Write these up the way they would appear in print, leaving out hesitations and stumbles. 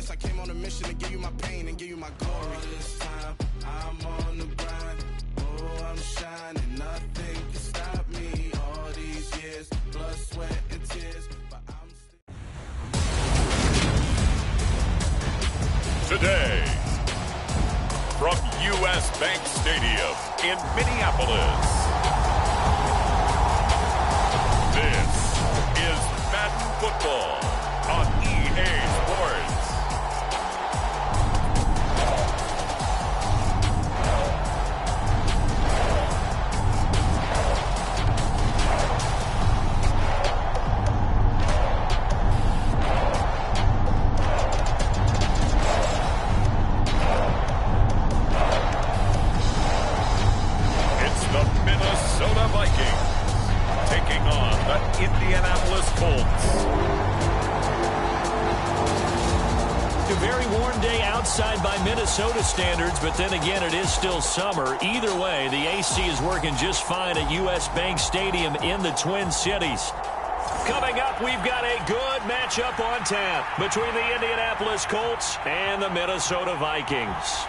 I came on a mission to give you my pain and give you my glory. All this time, I'm on the grind. Oh, I'm shining. Nothing can stop me. All these years, blood, sweat, and tears. But I'm still... Today, from U.S. Bank Stadium in Minneapolis, this is Madden Football on EA Sports. It's the Minnesota Vikings taking on the Indianapolis Colts. A very warm day outside by Minnesota standards, but then again, it is still summer. Either way, the AC is working just fine at U.S. Bank Stadium in the Twin Cities. Coming up, we've got a good matchup on tap between the Indianapolis Colts and the Minnesota Vikings.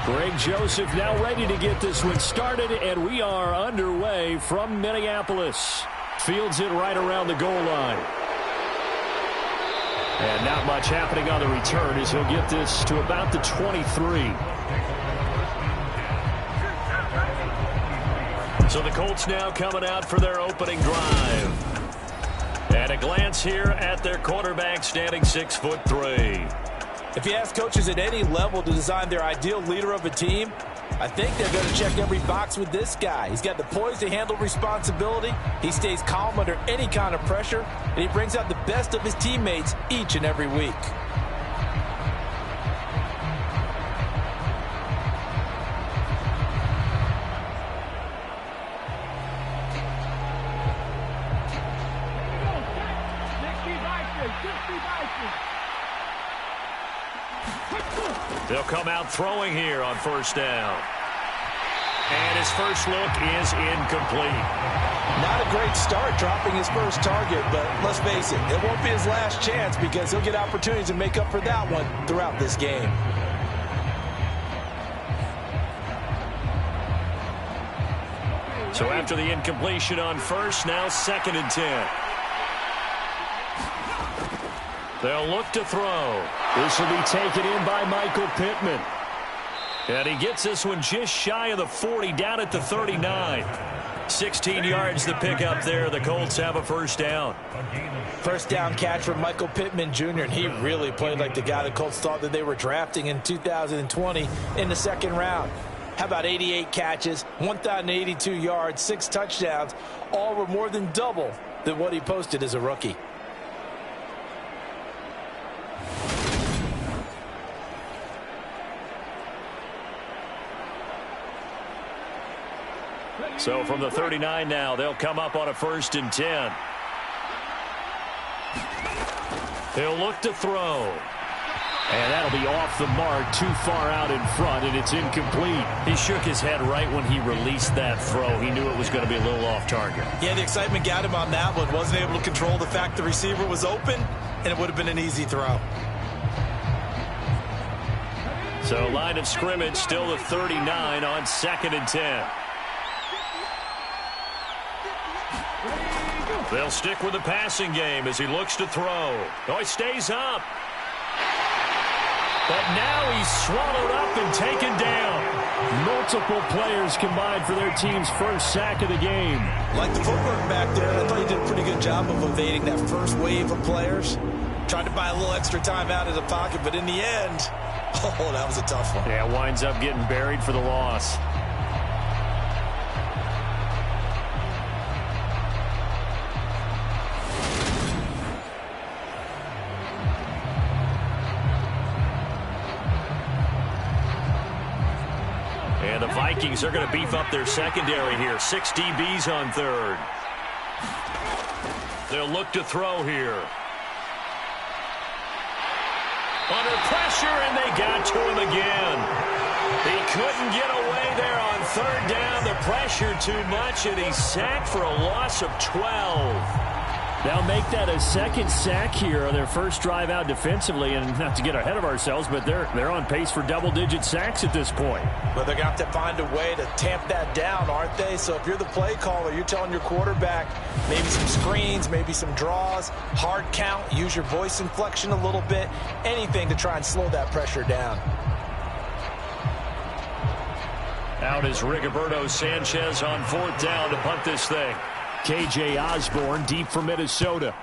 Greg Joseph now ready to get this one started, and we are underway from Minneapolis. Fields it right around the goal line. And not much happening on the return as he'll get this to about the 23. So the Colts now coming out for their opening drive. And a glance here at their quarterback, standing 6'3". If you ask coaches at any level to design their ideal leader of a team, I think they're going to check every box with this guy. He's got the poise to handle responsibility. He stays calm under any kind of pressure, and he brings out the best of his teammates each and every week. They'll come out throwing here on first down. And his first look is incomplete. Not a great start dropping his first target, but let's face it, it won't be his last chance because he'll get opportunities to make up for that one throughout this game. So after the incompletion on first, now 2nd and 10. They'll look to throw. This will be taken in by Michael Pittman. And he gets this one just shy of the 40, down at the 39. 16 yards to pick up there. The Colts have a first down. First down catch from Michael Pittman Jr., and he really played like the guy the Colts thought that they were drafting in 2020 in the second round. How about 88 catches, 1,082 yards, 6 touchdowns, all were more than double than what he posted as a rookie. So from the 39 now, they'll come up on a 1st and 10. They'll look to throw. And that'll be off the mark, too far out in front, and it's incomplete. He shook his head right when he released that throw. He knew it was going to be a little off target. Yeah, the excitement got him on that one. Wasn't able to control the fact the receiver was open, and it would have been an easy throw. So line of scrimmage still the 39 on 2nd and 10. They'll stick with the passing game as he looks to throw. Oh, he stays up. But now he's swallowed up and taken down. Multiple players combined for their team's first sack of the game. Like the footwork back there, I thought he did a pretty good job of evading that first wave of players. Tried to buy a little extra time out of the pocket, but in the end, oh, that was a tough one. Yeah, winds up getting buried for the loss. And the Vikings are going to beef up their secondary here. 6 DBs on third. They'll look to throw here. Under pressure, and they got to him again. He couldn't get away there on third down. The pressure too much, and he's sacked for a loss of 12. They'll make that a second sack here on their first drive out defensively, and not to get ahead of ourselves, but they're on pace for double-digit sacks at this point. But they're going to have to find a way to tamp that down, aren't they? So if you're the play caller, you're telling your quarterback maybe some screens, maybe some draws, hard count, use your voice inflection a little bit, anything to try and slow that pressure down. Out is Rigoberto Sanchez on fourth down to punt this thing. K.J. Osborne deep for Minnesota.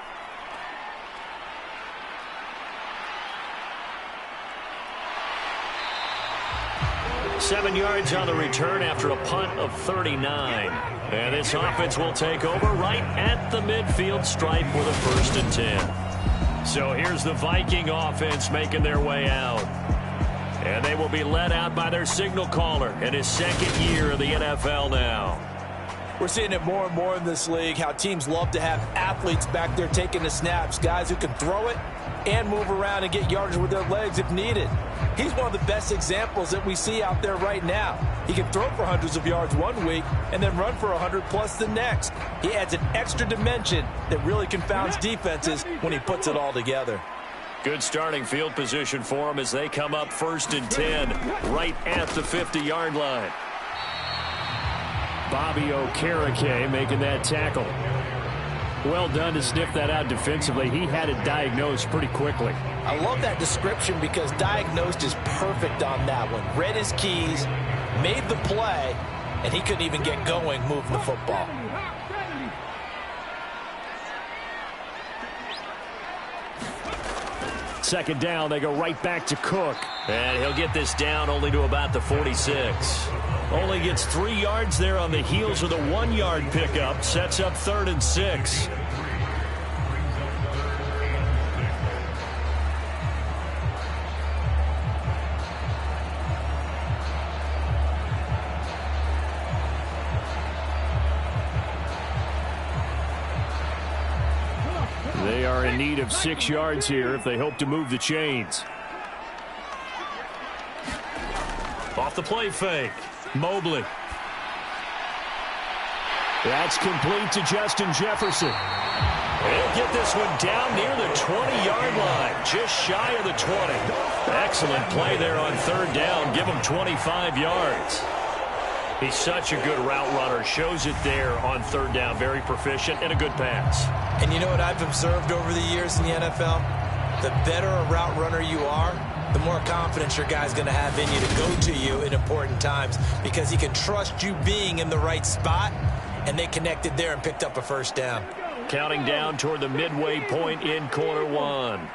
Seven yards on the return after a punt of 39. And this offense will take over right at the midfield stripe with a 1st and 10. So here's the Viking offense making their way out. And they will be led out by their signal caller in his second year in the NFL now. We're seeing it more and more in this league, how teams love to have athletes back there taking the snaps, guys who can throw it and move around and get yardage with their legs if needed. He's one of the best examples that we see out there right now. He can throw for hundreds of yards one week and then run for 100+ the next. He adds an extra dimension that really confounds defenses when he puts it all together. Good starting field position for him as they come up 1st and 10 right at the 50-yard line. Bobby Okereke making that tackle. Well done to sniff that out defensively. He had it diagnosed pretty quickly. I love that description because diagnosed is perfect on that one. Read his keys, made the play, and he couldn't even get going moving the football. Second down, they go right back to Cook. And he'll get this down only to about the 46. Only gets 3 yards there on the heels of the 1-yard pickup. Sets up 3rd and 6. They are in need of 6 yards here if they hope to move the chains. Off the play fake. Mobley. That's complete to Justin Jefferson. He'll get this one down near the 20-yard line, just shy of the 20. Excellent play there on third down. Give him 25 yards. He's such a good route runner. Shows it there on third down. Very proficient and a good pass. And you know what I've observed over the years in the NFL? The better a route runner you are, the more confidence your guy's going to have in you to go to you in important times because he can trust you being in the right spot, and they connected there and picked up a first down. Counting down toward the midway point in quarter one.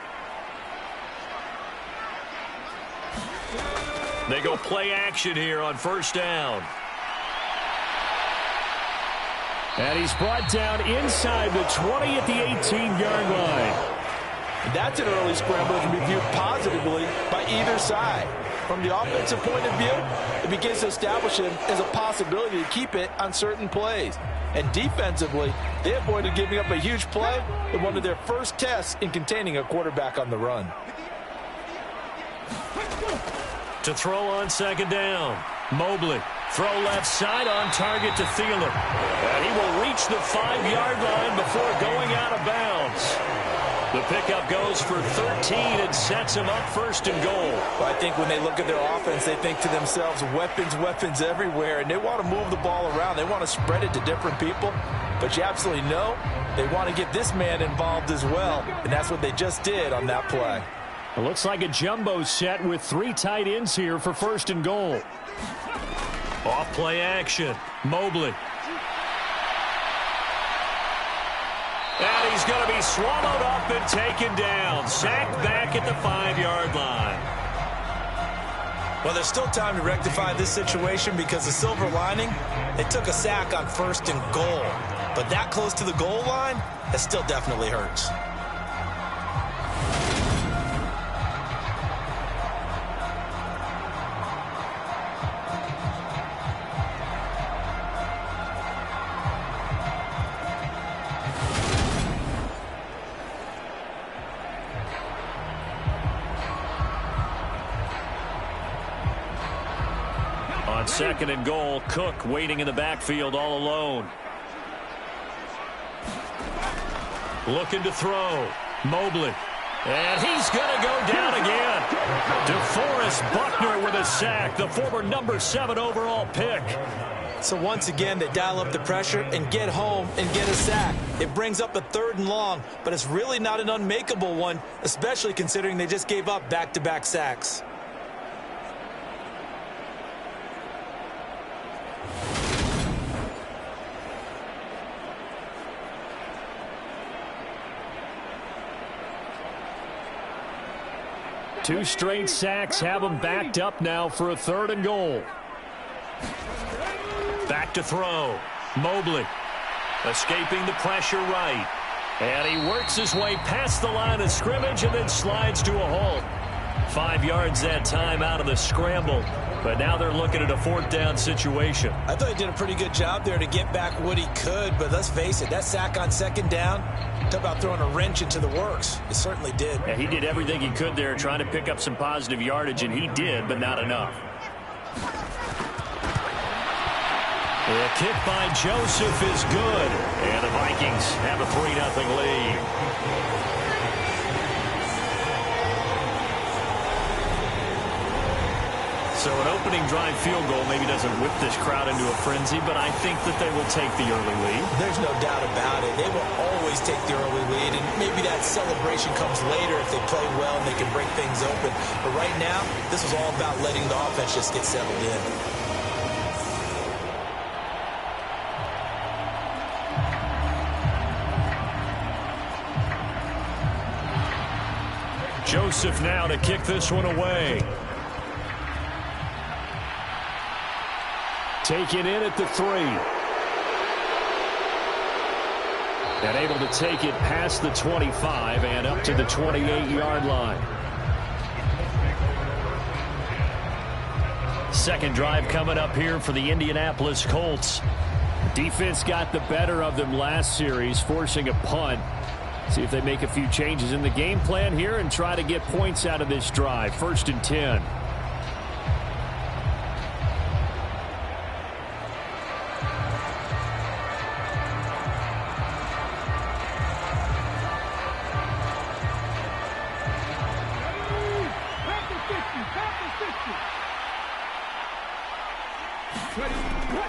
They go play action here on first down. And he's brought down inside the 20 at the 18-yard line. That's an early scramble that can be viewed positively by either side. From the offensive point of view, it begins to establish him as a possibility to keep it on certain plays. And defensively, they avoided giving up a huge play in one of their first tests in containing a quarterback on the run. To throw on second down, Mobley. Throw left side on target to Thielen. And he will reach the 5-yard line before going out of bounds. The pickup goes for 13 and sets him up first and goal. Well, I think when they look at their offense, they think to themselves, weapons, weapons everywhere, and they want to move the ball around. They want to spread it to different people. But you absolutely know they want to get this man involved as well, and that's what they just did on that play. It looks like a jumbo set with 3 tight ends here for first and goal. Off play action, Mobley. And he's going to be swallowed up and taken down. Sacked back at the 5-yard line. Well, there's still time to rectify this situation because the silver lining, they took a sack on first and goal. But that close to the goal line, that still definitely hurts. On second and goal, Cook waiting in the backfield all alone. Looking to throw. Mobley. And he's going to go down again. DeForest Buckner with a sack, the former number 7 overall pick. So once again, they dial up the pressure and get home and get a sack. It brings up a 3rd and long, but it's really not an unmakeable one, especially considering they just gave up back-to-back sacks. Two straight sacks have them backed up now for a 3rd and goal. Back to throw. Mobley escaping the pressure right. And he works his way past the line of scrimmage and then slides to a halt. 5 yards that time out of the scramble. But now they're looking at a 4th down situation. I thought he did a pretty good job there to get back what he could, but let's face it, that sack on 2nd down, talk about throwing a wrench into the works. It certainly did. Yeah, he did everything he could there trying to pick up some positive yardage, and he did, but not enough. The kick by Joseph is good, and the Vikings have a 3-0 lead. So an opening drive field goal maybe doesn't whip this crowd into a frenzy, but I think that they will take the early lead. There's no doubt about it. They will always take the early lead, and maybe that celebration comes later if they play well and they can break things open. But right now, this is all about letting the offense just get settled in. Joseph now to kick this one away. Taken in at the 3. And able to take it past the 25 and up to the 28-yard line. Second drive coming up here for the Indianapolis Colts. Defense got the better of them last series, forcing a punt. See if they make a few changes in the game plan here and try to get points out of this drive. 1st and 10.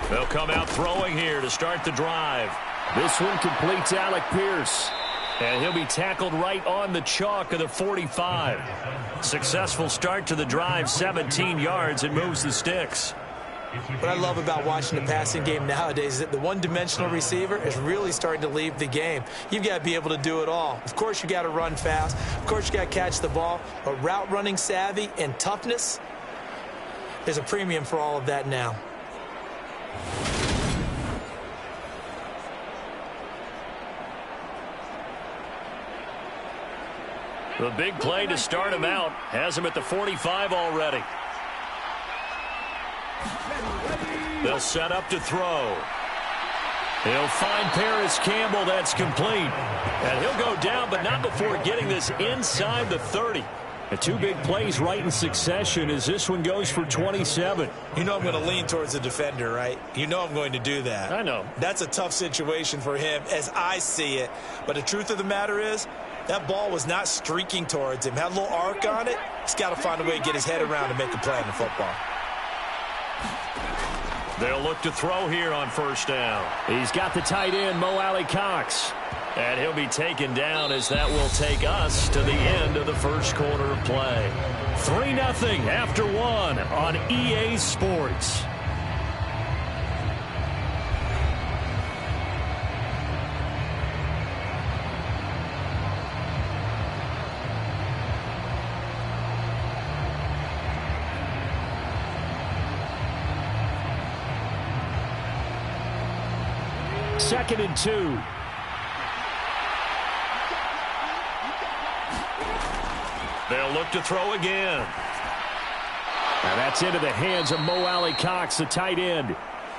They'll come out throwing here to start the drive. This one completes Alec Pierce. And he'll be tackled right on the chalk of the 45. Successful start to the drive, 17 yards, and moves the sticks. What I love about watching the passing game nowadays is that the one-dimensional receiver is really starting to leave the game. You've got to be able to do it all. Of course, you got to run fast. Of course, you got to catch the ball. But route running savvy and toughness, there's a premium for all of that now. The big play to start him out has him at the 45 already. They'll set up to throw. He'll find Paris Campbell. That's complete. And he'll go down, but not before getting this inside the 30. The 2 big plays right in succession as this one goes for 27. You know I'm going to lean towards the defender, right? You know I'm going to do that. I know. That's a tough situation for him as I see it. But the truth of the matter is, that ball was not streaking towards him. Had a little arc on it. He's got to find a way to get his head around and make a play on the football. They'll look to throw here on 1st down. He's got the tight end, Mo Alley-Cox. And he'll be taken down as that will take us to the end of the 1st quarter of play. 3-0 after 1 on EA Sports. Second and 2. They'll look to throw again. And that's into the hands of Mo Alley-Cox, the tight end.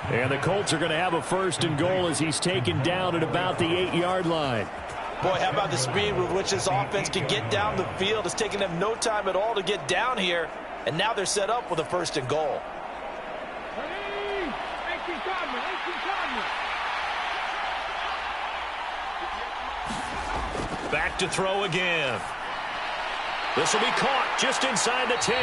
And the Colts are going to have a 1st and goal as he's taken down at about the 8-yard line. Boy, how about the speed with which this offense can get down the field? It's taken them no time at all to get down here. And now they're set up with a 1st and goal. Back to throw again. This will be caught just inside the 10.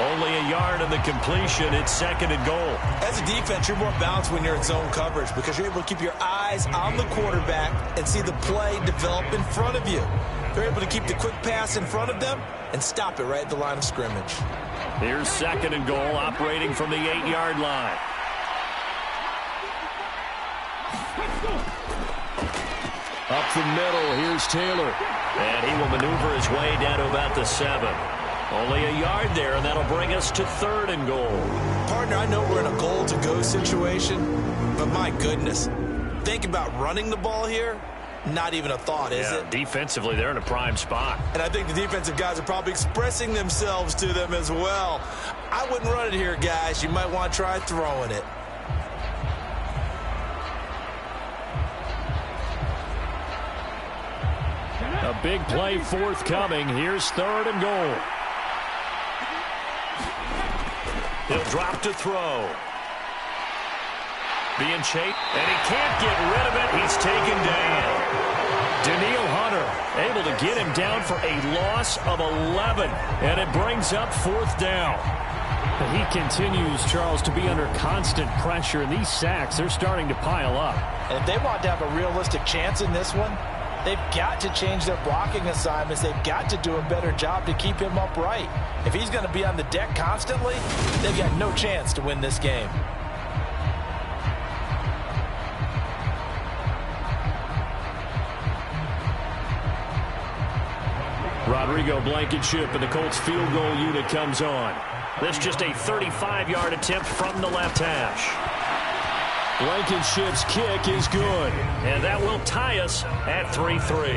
Only a yard of the completion. It's 2nd and goal. As a defense, you're more balanced when you're in zone coverage because you're able to keep your eyes on the quarterback and see the play develop in front of you. They're able to keep the quick pass in front of them and stop it right at the line of scrimmage. Here's 2nd and goal, operating from the 8-yard line. Up the middle, here's Taylor. And he will maneuver his way down to about the 7. Only a yard there, and that'll bring us to 3rd and goal. Partner, I know we're in a goal-to-go situation, but my goodness, think about running the ball here. Not even a thought, is it? Defensively, they're in a prime spot. And I think the defensive guys are probably expressing themselves to them as well. I wouldn't run it here, guys. You might want to try throwing it. A big play forthcoming. Here's 3rd and goal. He'll drop to throw. Being chased, and he can't get rid of it. He's taken down. Daniil Hunter able to get him down for a loss of 11, and it brings up 4th down. But he continues, Charles, to be under constant pressure, and these sacks, they're starting to pile up. And if they want to have a realistic chance in this one, they've got to change their blocking assignments. They've got to do a better job to keep him upright. If he's going to be on the deck constantly, they've got no chance to win this game. Rodrigo Blankenship and the Colts field goal unit comes on. This just a 35-yard attempt from the left hash. Blankenship's kick is good, and that will tie us at 3-3.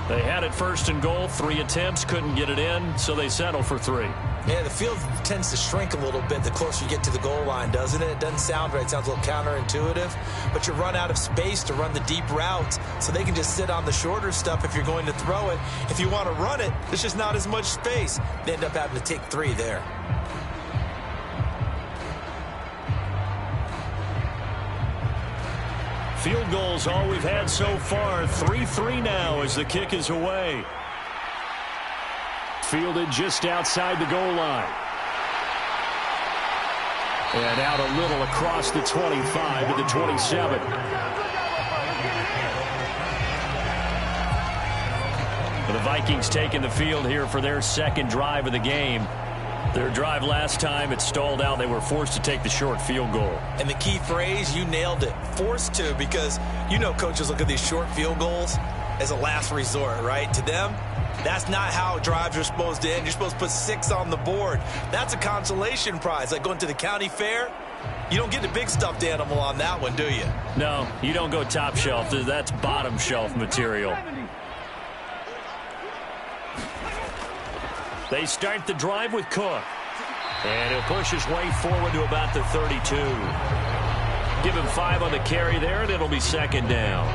They had it 1st and goal, 3 attempts, couldn't get it in, so they settle for 3. Yeah, the field tends to shrink a little bit the closer you get to the goal line, doesn't it? It doesn't sound right. It sounds a little counterintuitive. But you run out of space to run the deep routes, so they can just sit on the shorter stuff if you're going to throw it. If you want to run it, there's just not as much space. They end up having to take 3 there. Field goals all we've had so far. 3-3 now as the kick is away. Fielded just outside the goal line. And out a little across the 25 to the 27. The Vikings taking the field here for their 2nd drive of the game. Their drive last time, it stalled out. They were forced to take the short field goal. And the key phrase, you nailed it. Forced to, because you know coaches look at these short field goals as a last resort, right? To them, that's not how drives are supposed to end. You're supposed to put 6 on the board. That's a consolation prize. Like going to the county fair, you don't get the big stuffed animal on that one, do you? No, you don't go top shelf. That's bottom shelf material. They start the drive with Cook. And he'll push his way forward to about the 32. Give him 5 on the carry there, and it'll be 2nd down.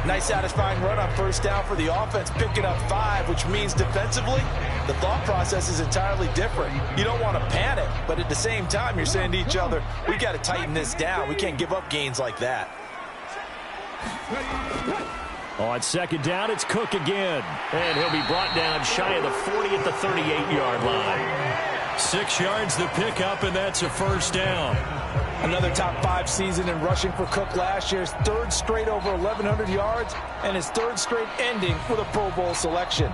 Nice satisfying run on 1st down for the offense, picking up 5, which means defensively, the thought process is entirely different. You don't want to panic, but at the same time, you're saying to each other, we got to tighten this down. We can't give up gains like that. On 2nd down, it's Cook again. And he'll be brought down shy of the 40 at the 38-yard line. 6 yards the pickup, and that's a 1st down. Another top 5 season in rushing for Cook last year. His 3rd straight over 1,100 yards, and his 3rd straight ending with a Pro Bowl selection.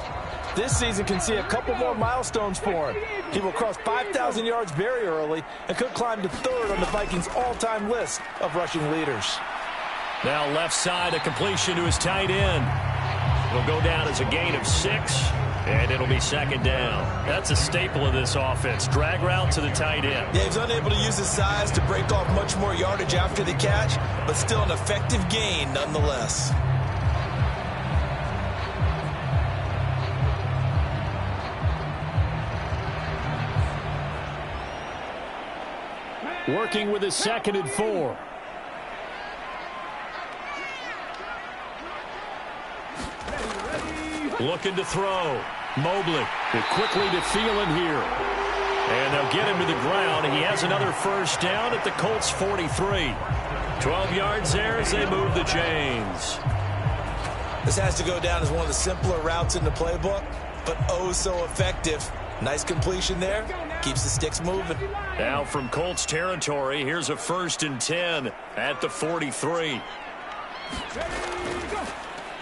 This season can see a couple more milestones for him. He will cross 5,000 yards very early and could climb to 3rd on the Vikings' all-time list of rushing leaders. Now left side, a completion to his tight end. It'll go down as a gain of 6, and it'll be 2nd down. That's a staple of this offense. Drag route to the tight end. Yeah, he's unable to use his size to break off much more yardage after the catch, but still an effective gain nonetheless. Working with his 2nd and 4. Looking to throw. Mobley. Quickly to Thielen here. And they'll get him to the ground. He has another first down at the Colts 43. 12 yards there as they move the chains. This has to go down as one of the simpler routes in the playbook, but oh so effective. Nice completion there. Keeps the sticks moving. Now from Colts territory, here's a 1st and 10 at the 43.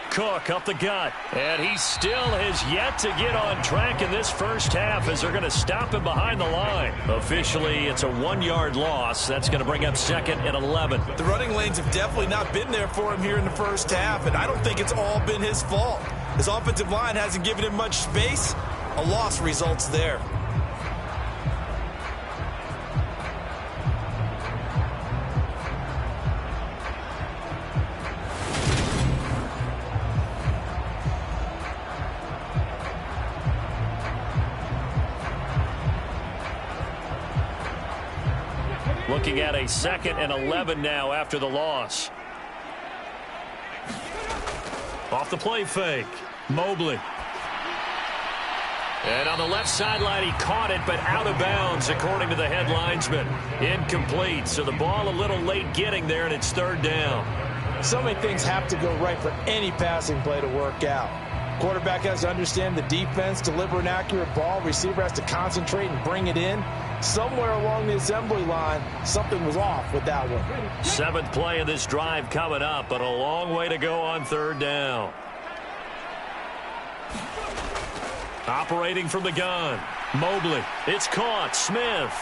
Cook up the gut, and he still has yet to get on track in this first half as they're going to stop him behind the line. Officially, it's a 1-yard loss. That's going to bring up 2nd and 11. The running lanes have definitely not been there for him here in the first half, and I don't think it's all been his fault. His offensive line hasn't given him much space. A loss results there. Looking at a 2nd and 11 now after the loss. Off the play fake. Mobley. And on the left sideline, he caught it, but out of bounds, according to the head linesman. Incomplete, so the ball a little late getting there, and it's 3rd down. So many things have to go right for any passing play to work out. Quarterback has to understand the defense, deliver an accurate ball. Receiver has to concentrate and bring it in. Somewhere along the assembly line, something was off with that one. 7th play of this drive coming up, but a long way to go on 3rd down. Operating from the gun. Mobley. It's caught. Smith.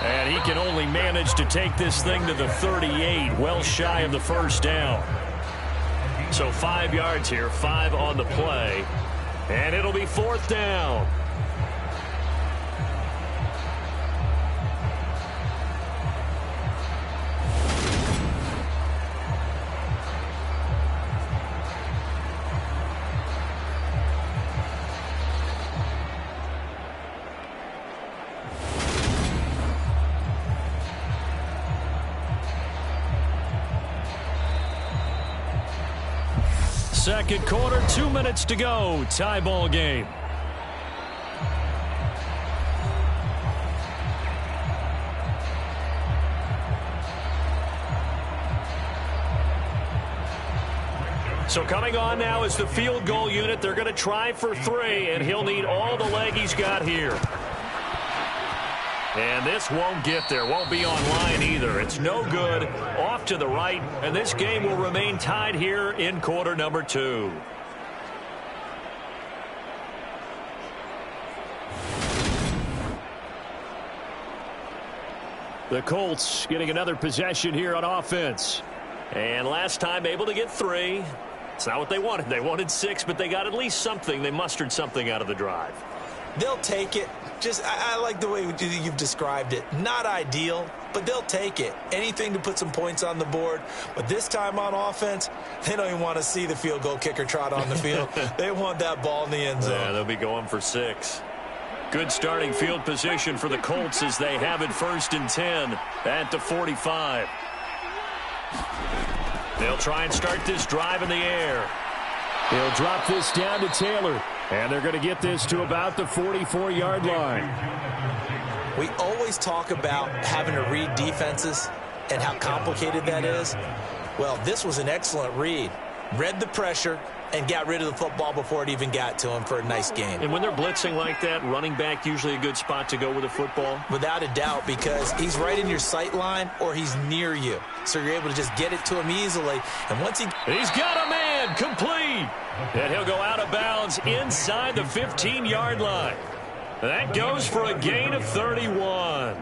And he can only manage to take this thing to the 38, well shy of the first down. So 5 yards here, 5 on the play. And it'll be 4th down. Second quarter, 2 minutes to go. Tie ball game. So coming on now is the field goal unit. They're going to try for 3, and he'll need all the leg he's got here. And this won't get there. Won't be online either. It's no good. Off to the right. And this game will remain tied here in quarter number 2. The Colts getting another possession here on offense. And last time able to get 3. It's not what they wanted. They wanted 6, but they got at least something. They mustered something out of the drive. They'll take it. I like the way you've described it. Not ideal, but they'll take it. Anything to put some points on the board. But this time on offense, they don't even want to see the field goal kicker trot on the field. They want that ball in the end zone. Yeah, they'll be going for 6. Good starting field position for the Colts as they have it 1st and 10 at the 45. They'll try and start this drive in the air. They'll drop this down to Taylor. And they're going to get this to about the 44-yard line. We always talk about having to read defenses and how complicated that is. Well, this was an excellent read. Read the pressure and got rid of the football before it even got to him for a nice game. And when they're blitzing like that, running back usually a good spot to go with a football? Without a doubt, because he's right in your sight line or he's near you. So you're able to just get it to him easily. And once he's got a man, complete. And he'll go out of bounds inside the 15-yard line. That goes for a gain of 31.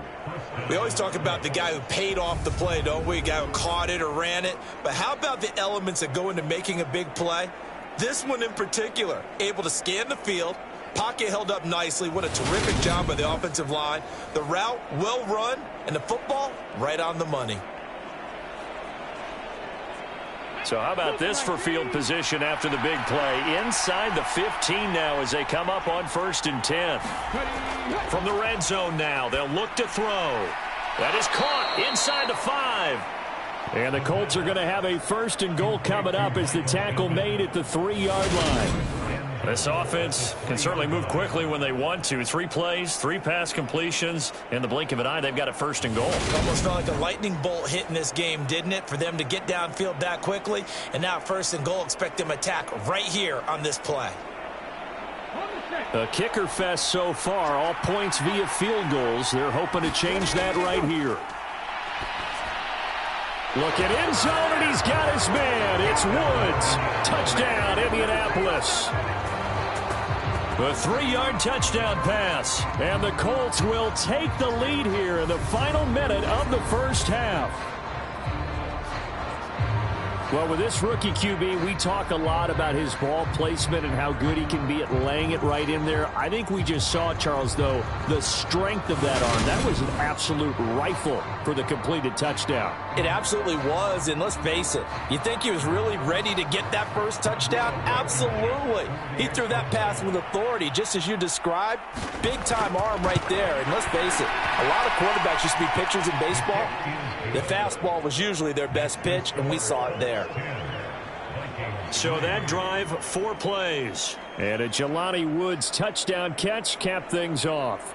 We always talk about the guy who paid off the play, don't we? A guy who caught it or ran it. But how about the elements that go into making a big play? This one in particular, able to scan the field, pocket held up nicely. What a terrific job by the offensive line. The route well run, and the football right on the money. So how about this for field position after the big play? Inside the 15 now as they come up on 1st and 10. From the red zone now, they'll look to throw. That is caught inside the 5. And the Colts are going to have a 1st and goal coming up as the tackle made at the 3-yard line. This offense can certainly move quickly when they want to. 3 plays, 3 pass completions. In the blink of an eye, they've got it first and goal. It almost felt like a lightning bolt hit in this game, didn't it? For them to get downfield that quickly. And now first and goal, expect them to attack right here on this play. A kicker fest so far. All points via field goals. They're hoping to change that right here. Look at end zone, and he's got his man. It's Woods. Touchdown, Indianapolis. A 3-yard touchdown pass. And the Colts will take the lead here in the final minute of the first half. Well, with this rookie QB, we talk a lot about his ball placement and how good he can be at laying it right in there. I think we just saw, Charles, though, the strength of that arm. That was an absolute rifle for the completed touchdown. It absolutely was, and let's face it, you think he was really ready to get that first touchdown? Absolutely. He threw that pass with authority, just as you described. Big-time arm right there, and let's face it, a lot of quarterbacks used to be pitchers in baseball. The fastball was usually their best pitch, and we saw it there. So that drive, 4 plays. And a Jelani Woods touchdown catch capped things off.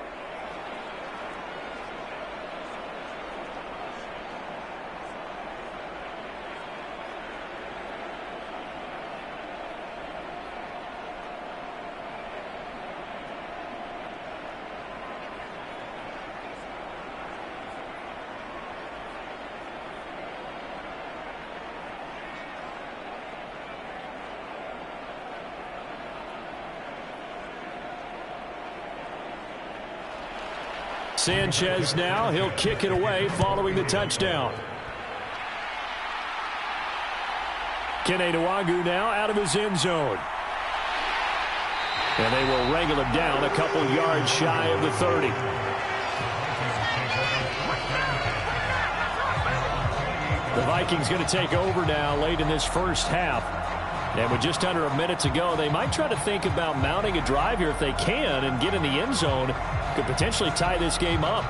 Sanchez now, he'll kick it away following the touchdown. Kene Nwangwu now out of his end zone. And they will wrangle him down a couple yards shy of the 30. The Vikings going to take over now late in this first half. And with just under a minute to go, they might try to think about mounting a drive here if they can and get in the end zone. Could potentially tie this game up.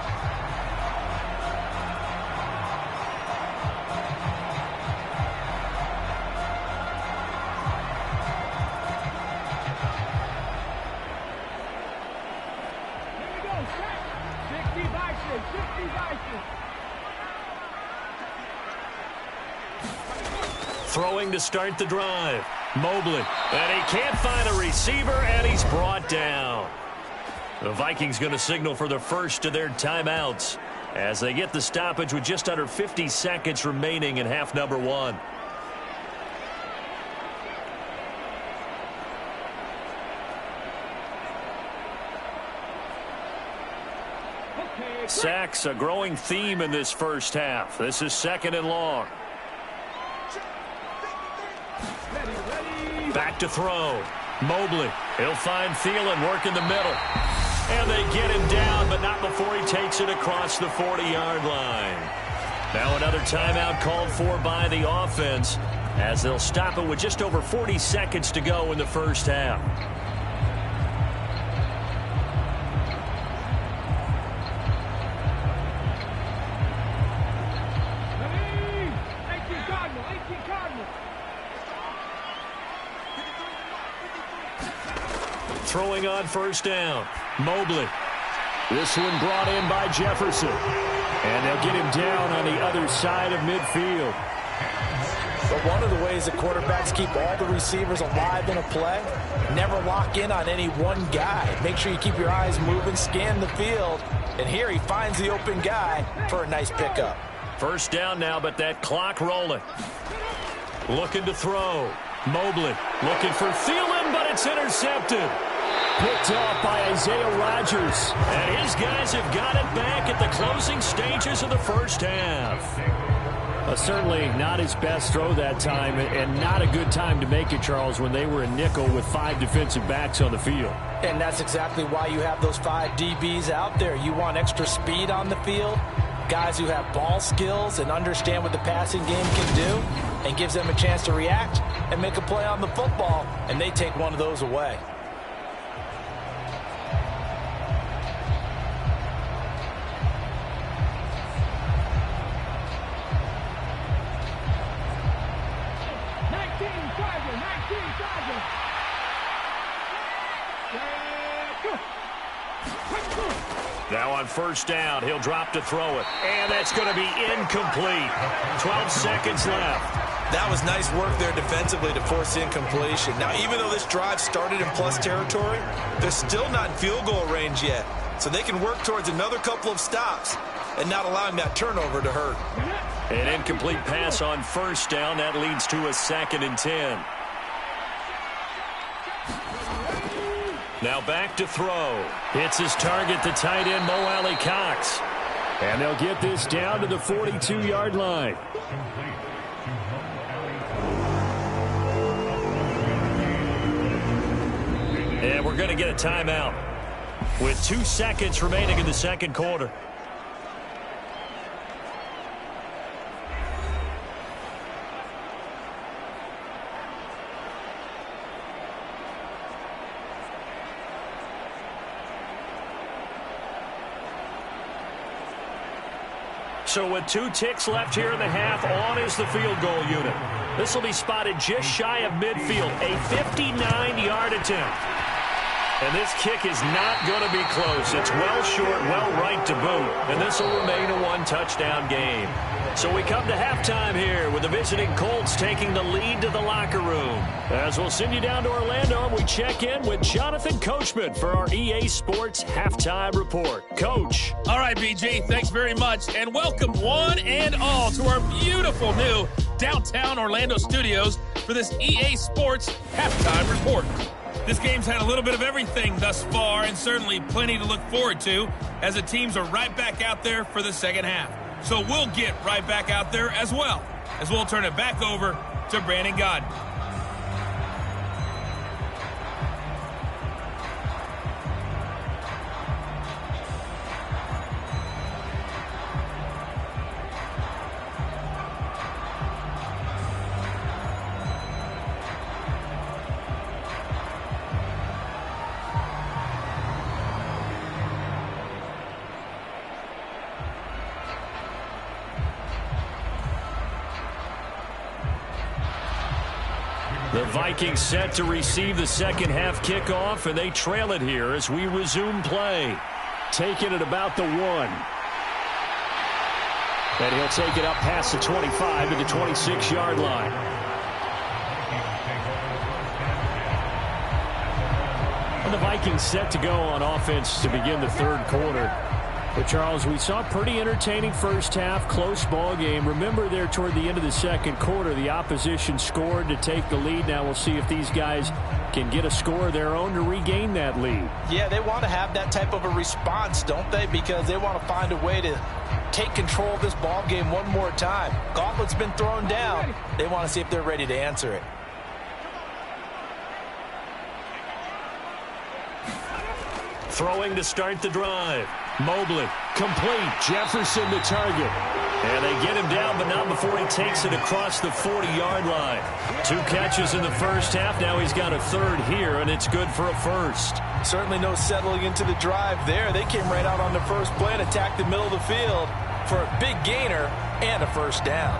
Throwing to start the drive. Mobley. And he can't find a receiver, and he's brought down. The Vikings going to signal for the first of their timeouts as they get the stoppage with just under 50 seconds remaining in half number 1. Sacks, a growing theme in this first half. This is 2nd and long. Back to throw. Mobley. He'll find Thielen, work in the middle. And they get him down, but not before he takes it across the 40-yard line. Now another timeout called for by the offense as they'll stop it with just over 40 seconds to go in the first half. Throwing on first down. Mobley. This one brought in by Jefferson. And they'll get him down on the other side of midfield. But one of the ways that quarterbacks keep all the receivers alive in a play, never lock in on any one guy. Make sure you keep your eyes moving, scan the field. And here he finds the open guy for a nice pickup. First down now, but that clock rolling. Looking to throw. Mobley looking for Thielen, but it's intercepted. Picked off by Isaiah Rodgers. And his guys have got it back at the closing stages of the first half. Certainly not his best throw that time, and not a good time to make it, Charles, when they were in nickel with 5 defensive backs on the field. And that's exactly why you have those 5 DBs out there. You want extra speed on the field, guys who have ball skills and understand what the passing game can do, and gives them a chance to react and make a play on the football, and they take one of those away. Now on first down, he'll drop to throw it. And that's going to be incomplete. 12 seconds left. That was nice work there defensively to force incompletion. Now, even though this drive started in plus territory, they're still not in field goal range yet. So they can work towards another couple of stops and not allowing that turnover to hurt. An incomplete pass on first down. That leads to a 2nd and 10. Now back to throw. Hits his target, the tight end, Mo Alley Cox. And they'll get this down to the 42-yard line. And we're going to get a timeout with 2 seconds remaining in the second quarter. So with 2 ticks left here in the half, on is the field goal unit. This will be spotted just shy of midfield, a 59-yard attempt. And this kick is not going to be close. It's well short, well right to boot, and this will remain a 1-touchdown game. So we come to halftime here with the visiting Colts taking the lead to the locker room. As we'll send you down to Orlando, and we check in with Jonathan Coachman for our EA Sports Halftime Report. Coach. All right, BG, thanks very much, and welcome one and all to our beautiful new downtown Orlando studios for this EA Sports Halftime Report. This game's had a little bit of everything thus far, and certainly plenty to look forward to as the teams are right back out there for the second half. So we'll get right back out there as well, as we'll turn it back over to Brandon Godden. The Vikings set to receive the second half kickoff, and they trail it here as we resume play. Taking it about the 1. And he'll take it up past the 25 to the 26-yard line. And the Vikings set to go on offense to begin the third quarter. But, Charles, we saw a pretty entertaining first half, close ball game. Remember there toward the end of the second quarter, the opposition scored to take the lead. Now we'll see if these guys can get a score of their own to regain that lead. Yeah, they want to have that type of a response, don't they? Because they want to find a way to take control of this ball game one more time. Gauntlet's been thrown down. They want to see if they're ready to answer it. Throwing to start the drive. Mobley, complete. Jefferson the target. And they get him down, but not before he takes it across the 40-yard line. 2 catches in the first half. Now he's got a third here, and it's good for a first. Certainly no settling into the drive there. They came right out on the first play and attacked the middle of the field for a big gainer and a first down.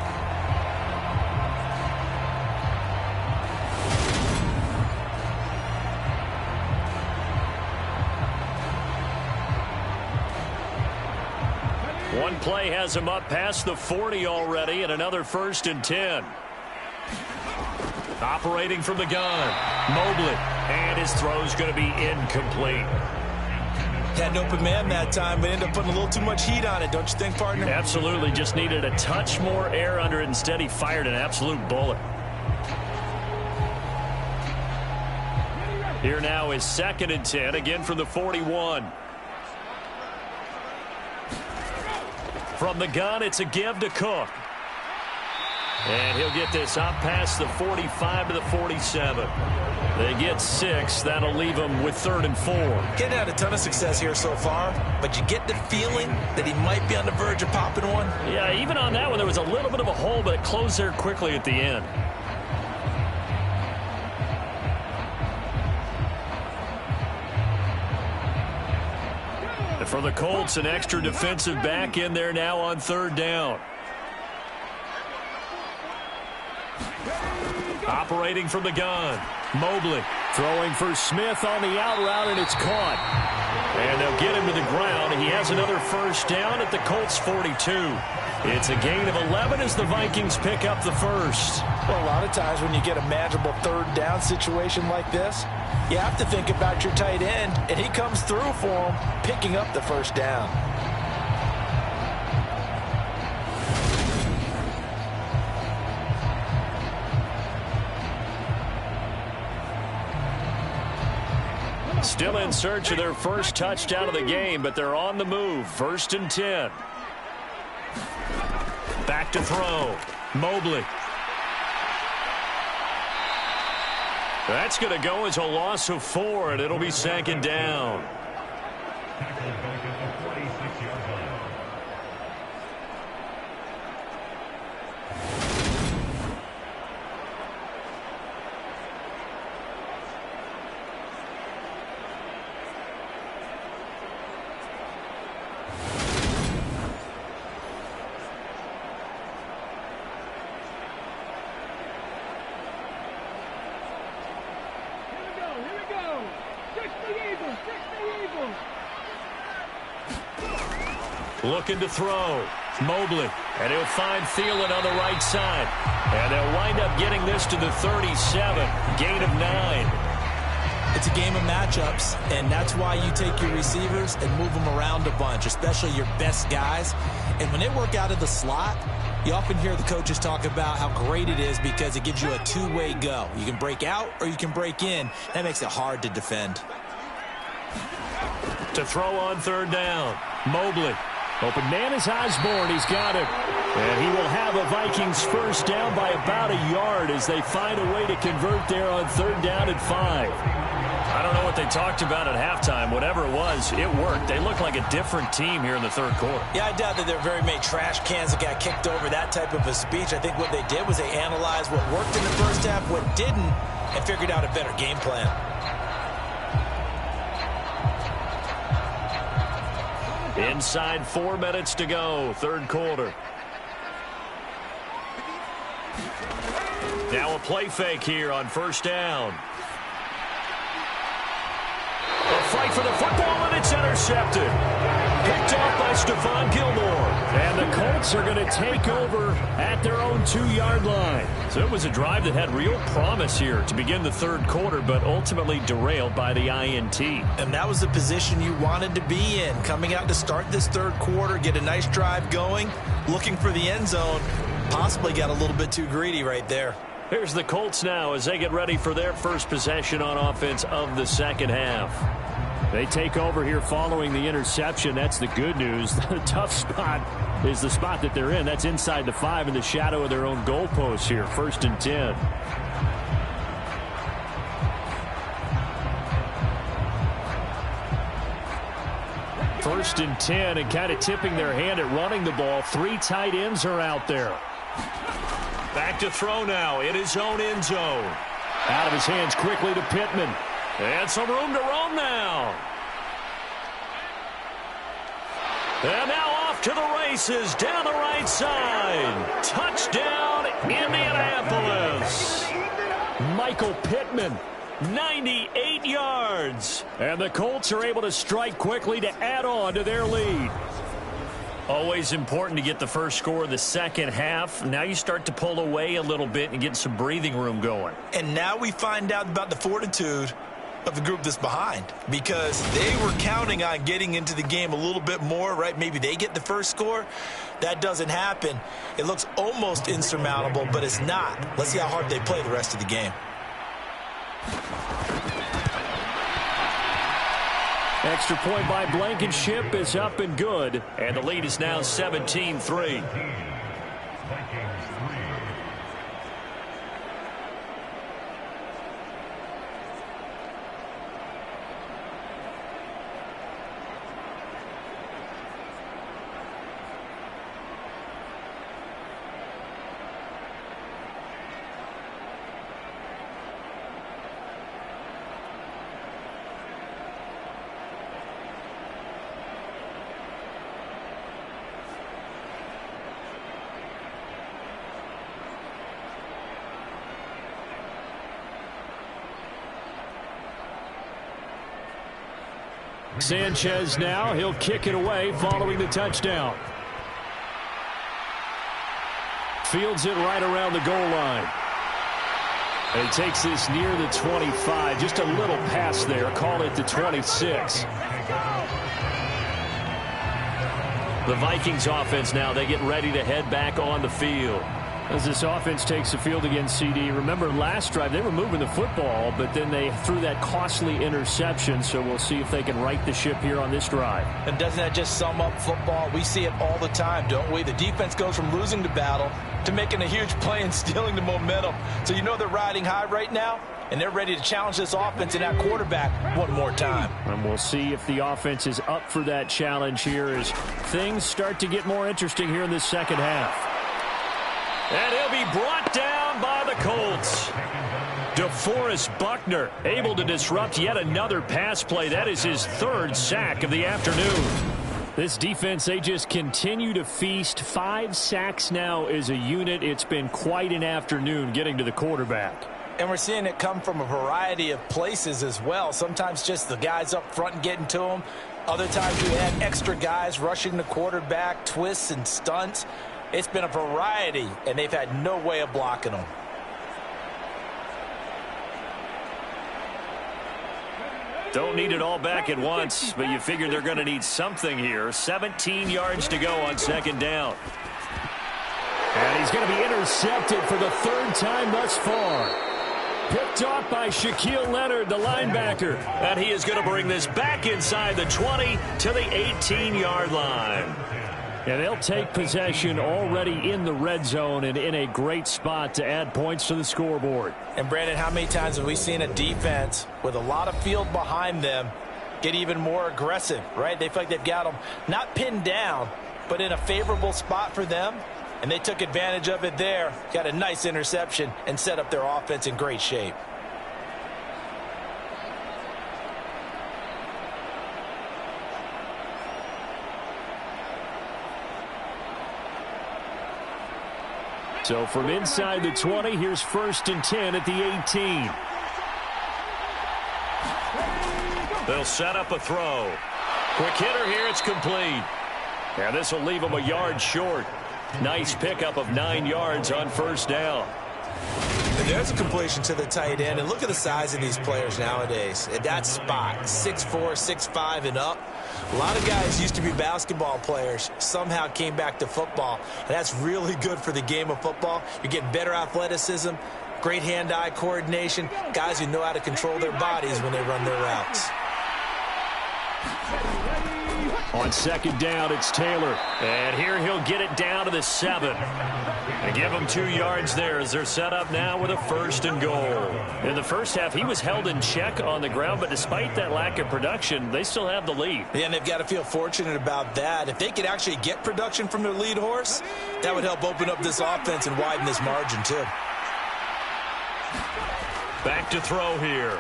One play has him up past the 40 already, and another 1st and 10. Operating from the gun, Mobley, and his throw's going to be incomplete. Had an open man that time, but ended up putting a little too much heat on it, don't you think, partner? Absolutely, just needed a touch more air under it. Instead, he fired an absolute bullet. Here now is 2nd and 10, again from the 41. From the gun, it's a give to Cook. And he'll get this up past the 45 to the 47. They get 6. That'll leave them with 3rd and 4. Getting had a ton of success here so far, but you get the feeling that he might be on the verge of popping one. Yeah, even on that one, there was a little bit of a hole, but it closed there quickly at the end. For the Colts, an extra defensive back in there now on 3rd down. Operating from the gun, Mobley, Throwing for Smith on the out route, and it's caught. And they'll get him to the ground. He has another first down at the Colts 42. It's a gain of 11 as the Vikings pick up the first. Well, a lot of times when you get a manageable third down situation like this, you have to think about your tight end, and he comes through for him, picking up the first down. Still in search of their first touchdown of the game, but they're on the move. 1st and 10. Back to throw. Mobley. That's going to go as a loss of 4, and it'll be 2nd down. Looking to throw. Mobley. And he'll find Thielen on the right side. And they'll wind up getting this to the 37. Gain of 9. It's a game of matchups, and that's why you take your receivers and move them around a bunch, especially your best guys. And when they work out of the slot, you often hear the coaches talk about how great it is because it gives you a two-way go. You can break out or you can break in. That makes it hard to defend. To throw on 3rd down. Mobley. Open man is Osborne. He's got it. And he will have a Vikings first down by about a yard as they find a way to convert there on 3rd down and 5. I don't know what they talked about at halftime. Whatever it was, it worked. They look like a different team here in the 3rd quarter. Yeah, I doubt that there are very many trash cans that got kicked over, that type of a speech. I think what they did was they analyzed what worked in the first half, what didn't, and figured out a better game plan. Inside 4 minutes to go, 3rd quarter. Now a play fake here on 1st down. A fight for the football, and it's intercepted. Picked off by Stephon Gilmore. And the Colts are going to take over at their own 2-yard line. So it was a drive that had real promise here to begin the 3rd quarter, but ultimately derailed by the INT. And that was the position you wanted to be in. Coming out to start this 3rd quarter, get a nice drive going, looking for the end zone. Possibly got a little bit too greedy right there. Here's the Colts now as they get ready for their first possession on offense of the 2nd half. They take over here following the interception. That's the good news. The tough spot is the spot that they're in. That's inside the 5 in the shadow of their own goalpost here. 1st and 10. First and 10, and kind of tipping their hand at running the ball. 3 tight ends are out there. Back to throw now in his own end zone. Out of his hands quickly to Pittman. And some room to roam now. And now off to the races down the right side. Touchdown, Indianapolis. Michael Pittman, 98 yards. And the Colts are able to strike quickly to add on to their lead. Always important to get the first score of the 2nd half. Now you start to pull away a little bit and get some breathing room going. And now we find out about the fortitude of the group that's behind, because they were counting on getting into the game a little bit more, right? Maybe they get the first score. That doesn't happen. It looks almost insurmountable, but it's not. Let's see how hard they play the rest of the game. Extra point by Blankenship is up and good. And the lead is now 17-3. Sanchez now, he'll kick it away following the touchdown. Fields it right around the goal line. And he takes this near the 25, just a little pass there, call it the 26. The Vikings offense now, they get ready to head back on the field. As this offense takes the field against CD, remember last drive they were moving the football, but then they threw that costly interception, so we'll see if they can right the ship here on this drive. And doesn't that just sum up football? We see it all the time, don't we? The defense goes from losing the battle to making a huge play and stealing the momentum. So you know they're riding high right now, and they're ready to challenge this offense and that quarterback one more time. And we'll see if the offense is up for that challenge here as things start to get more interesting here in this second half. And he'll be brought down by the Colts. DeForest Buckner able to disrupt yet another pass play. That is his third sack of the afternoon. This defense, they just continue to feast. 5 sacks now as a unit. It's been quite an afternoon getting to the quarterback. And we're seeing it come from a variety of places as well. Sometimes just the guys up front and getting to them. Other times you had extra guys rushing the quarterback, twists and stunts. It's been a variety, and they've had no way of blocking them. Don't need it all back at once, but you figure they're going to need something here. 17 yards to go on second down. And he's going to be intercepted for the third time thus far. Picked off by Shaquille Leonard, the linebacker. And he is going to bring this back inside the 20 to the 18-yard line. And they'll take possession already in the red zone and in a great spot to add points to the scoreboard. And, Brandon, how many times have we seen a defense with a lot of field behind them get even more aggressive, right? They feel like they've got them not pinned down, but in a favorable spot for them. And they took advantage of it there, got a nice interception, and set up their offense in great shape. So from inside the 20, here's 1st and 10 at the 18. They'll set up a throw. Quick hitter here, it's complete. And this will leave them a yard short. Nice pickup of 9 yards on first down. And there's a completion to the tight end. And look at the size of these players nowadays. At that spot, 6'4", 6'5", and up. A lot of guys used to be basketball players, somehow came back to football. And that's really good for the game of football. You're getting better athleticism, great hand-eye coordination, guys who know how to control their bodies when they run their routes. On second down, it's Taylor. And here he'll get it down to the 7. And give him 2 yards there as they're set up now with a 1st and goal. In the first half, he was held in check on the ground, but despite that lack of production, they still have the lead. Yeah, and they've got to feel fortunate about that. If they could actually get production from their lead horse, that would help open up this offense and widen this margin too. Back to throw here.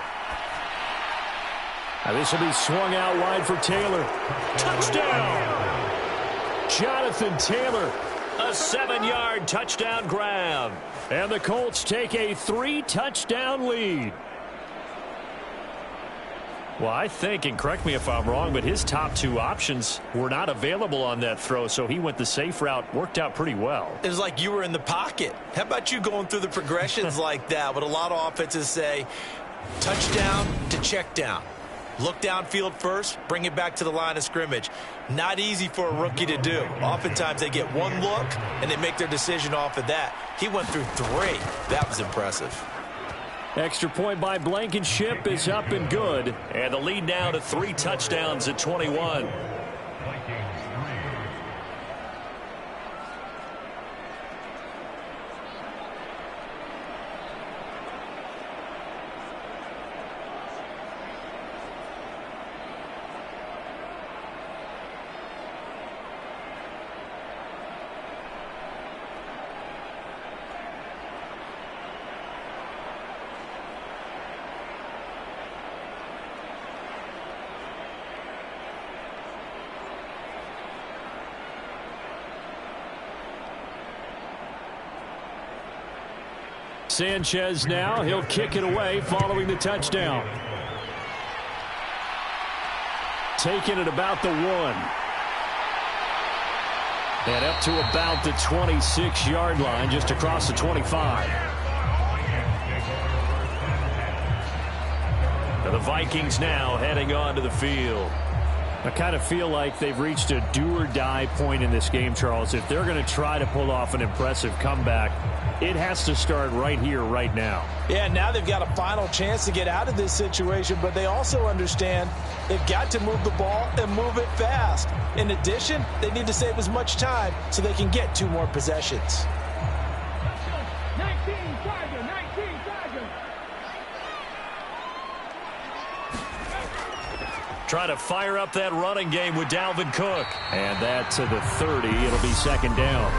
Now this will be swung out wide for Taylor. Touchdown! Jonathan Taylor. A 7-yard touchdown grab. And the Colts take a 3-touchdown lead. Well, I think, and correct me if I'm wrong, but his top 2 options were not available on that throw, so he went the safe route. Worked out pretty well. It was like you were in the pocket. How about you going through the progressions like that? What a lot of offenses say, touchdown to check down. Look downfield first, bring it back to the line of scrimmage. Not easy for a rookie to do. Oftentimes they get one look and they make their decision off of that. He went through 3. That was impressive. Extra point by Blankenship is up and good. And the lead now to 3 touchdowns at 21. Sanchez now, he'll kick it away following the touchdown. taken at about the 1. And up to about the 26-yard line, just across the 25. The Vikings now heading onto the field. I kind of feel like they've reached a do-or-die point in this game, Charles. If they're going to try to pull off an impressive comeback, it has to start right here, right now. Yeah, now they've got a final chance to get out of this situation, but they also understand they've got to move the ball and move it fast. In addition, they need to save as much time so they can get 2 more possessions. 19 Tiger, 19 Tiger. Try to fire up that running game with Dalvin Cook. And that to the 30. It'll be second down.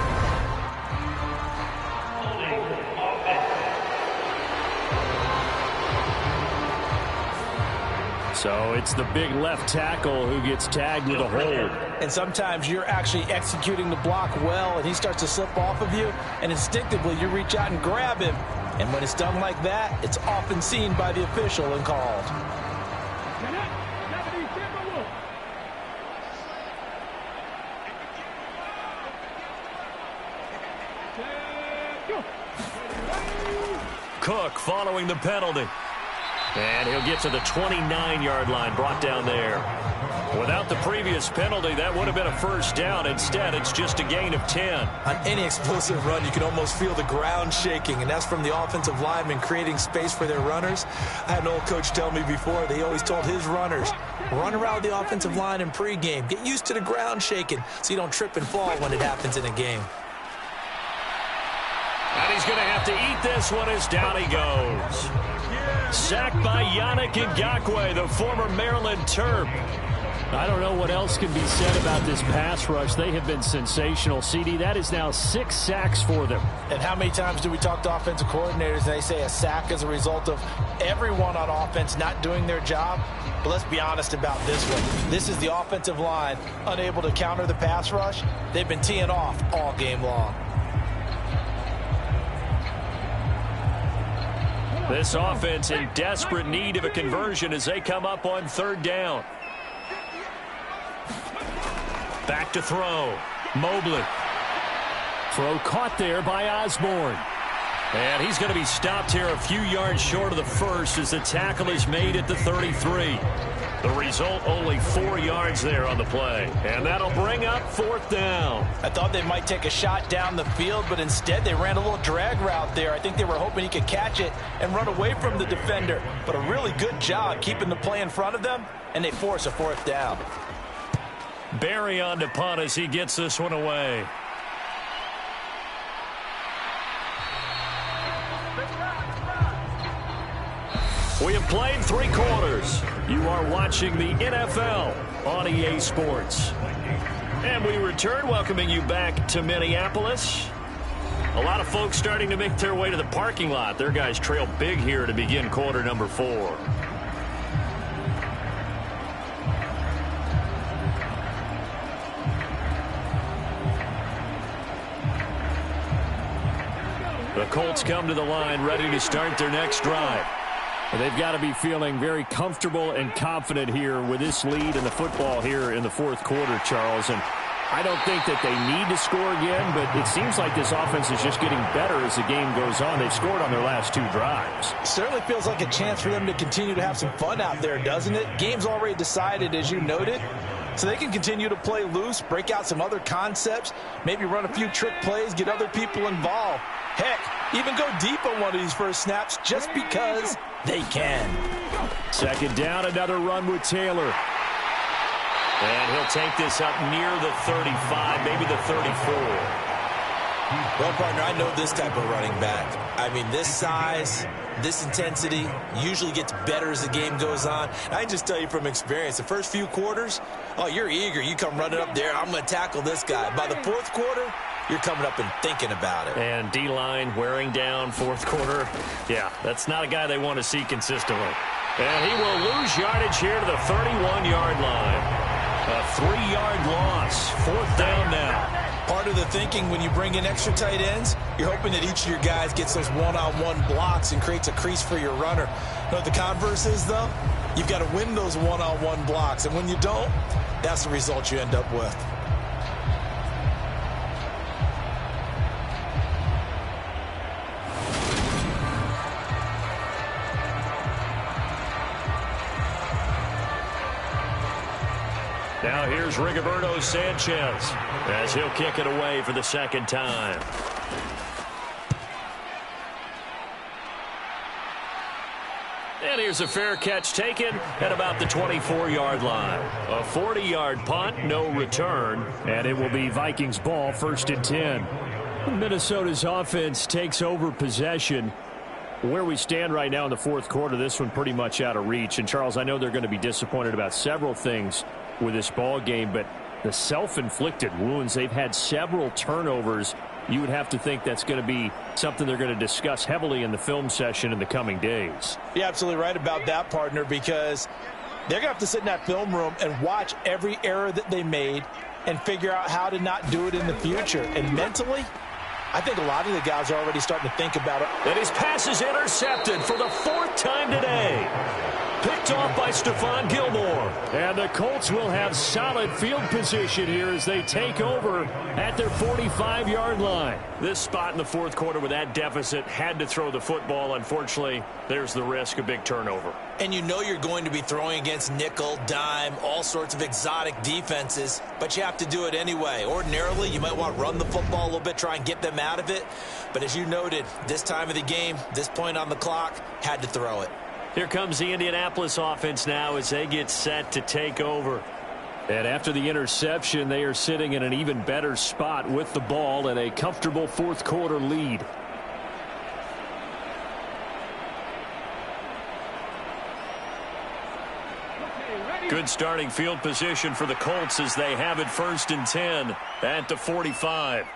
So it's the big left tackle who gets tagged with a hold. And sometimes you're actually executing the block well, and he starts to slip off of you, and instinctively you reach out and grab him. And when it's done like that, it's often seen by the official and called. Cook following the penalty. And he'll get to the 29-yard line, brought down there. Without the previous penalty, that would have been a first down. Instead, it's just a gain of 10. On any explosive run, you can almost feel the ground shaking, and that's from the offensive linemen creating space for their runners. I had an old coach tell me before, they always told his runners, run around the offensive line in pregame. Get used to the ground shaking so you don't trip and fall when it happens in a game. And he's going to have to eat this one as down he goes. Sacked by Yannick Ngakoue, the former Maryland Terp. I don't know what else can be said about this pass rush. They have been sensational. CD, that is now 6 sacks for them. And how many times do we talk to offensive coordinators and they say a sack is a result of everyone on offense not doing their job? But let's be honest about this one. This is the offensive line unable to counter the pass rush. They've been teeing off all game long. This offense in desperate need of a conversion as they come up on 3rd down. Back to throw. Mobley. Throw caught there by Osborne. And he's going to be stopped here a few yards short of the first as the tackle is made at the 33. The result, only 4 yards there on the play. And that'll bring up 4th down. I thought they might take a shot down the field, but instead they ran a little drag route there. I think they were hoping he could catch it and run away from the defender. But a really good job keeping the play in front of them, and they force a 4th down. Barry on to punt as he gets this one away. We have played 3 quarters. You are watching the NFL on EA Sports. And we return, welcoming you back to Minneapolis. A lot of folks starting to make their way to the parking lot. Their guys trail big here to begin quarter number 4. The Colts come to the line ready to start their next drive. They've got to be feeling very comfortable and confident here with this lead in the football here in the 4th quarter, Charles. And I don't think that they need to score again, but it seems like this offense is just getting better as the game goes on. They've scored on their last 2 drives. Certainly feels like a chance for them to continue to have some fun out there, doesn't it? Game's already decided, as you noted. So they can continue to play loose, break out some other concepts, maybe run a few trick plays, get other people involved. Heck, even go deep on one of these first snaps just because they can. 2nd down, another run with Taylor. And he'll take this up near the 35, maybe the 34. Well, partner, I know this type of running back. I mean, this size, this intensity usually gets better as the game goes on. I can just tell you from experience, the first few quarters, oh, you're eager. You come running up there, I'm going to tackle this guy. By the 4th quarter, you're coming up and thinking about it. And D-line wearing down 4th quarter. Yeah, that's not a guy they want to see consistently. And he will lose yardage here to the 31-yard line. A 3-yard loss. 4th down now. Part of the thinking when you bring in extra tight ends, you're hoping that each of your guys gets those one-on-one blocks and creates a crease for your runner. You know what the converse is, though? You've got to win those one-on-one blocks, and when you don't, that's the result you end up with. Now here's Rigoberto Sanchez as he'll kick it away for the 2nd time. And here's a fair catch taken at about the 24-yard line. A 40-yard punt, no return, and it will be Vikings ball, 1st and 10. Minnesota's offense takes over possession. Where we stand right now in the 4th quarter, this one pretty much out of reach. And, Charles, I know they're going to be disappointed about several things with this ball game, but the self-inflicted wounds, they've had several turnovers. You would have to think that's going to be something they're going to discuss heavily in the film session in the coming days. You're absolutely right about that, partner, because they're going to have to sit in that film room and watch every error that they made and figure out how to not do it in the future. And mentally, I think a lot of the guys are already starting to think about it. And his pass is intercepted for the 4th time today. Picked off by Stephon Gilmore. And the Colts will have solid field position here as they take over at their 45-yard line. This spot in the 4th quarter with that deficit, had to throw the football. Unfortunately, there's the risk of big turnover. And you know you're going to be throwing against nickel, dime, all sorts of exotic defenses, but you have to do it anyway. Ordinarily, you might want to run the football a little bit, try and get them out of it. But as you noted, this time of the game, this point on the clock, had to throw it. Here comes the Indianapolis offense now as they get set to take over. And after the interception, they are sitting in an even better spot with the ball and a comfortable 4th quarter lead. Good starting field position for the Colts as they have it 1st and 10 at the 45.